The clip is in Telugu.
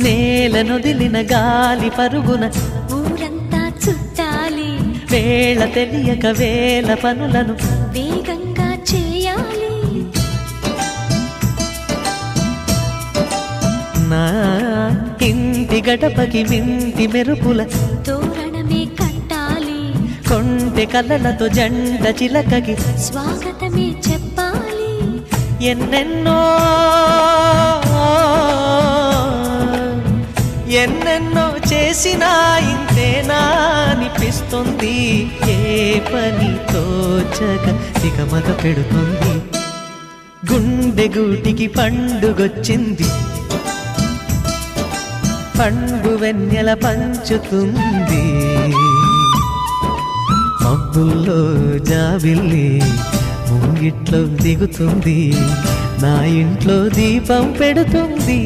నేలనొదిలిన గాలి పరుగున ఊరంతా చుట్టాలి, వేళ తెలియక వేల పనులను వేగంగా చేయాలి. నా ఇంటి గడపకి మింటి మెరుపుల తోరణమే కట్టాలి, కొంటె కలలతో జంట చిలకకి స్వాగతమే చెప్పాలి. ఎన్నెన్నో ఎన్నెన్నో చేసినా ఇంతేనా అనిపిస్తుంది. ఏ పని తోచక దిగమగ పెడుతుంది. గుండె గూటికి పండుగొచ్చింది, పండు వెన్నెల పంచుతుంది. మబ్బుల్లో జాబిల్లి ముంగిట్లో దిగుతుంది, నా ఇంట్లో దీపం పెడుతుంది.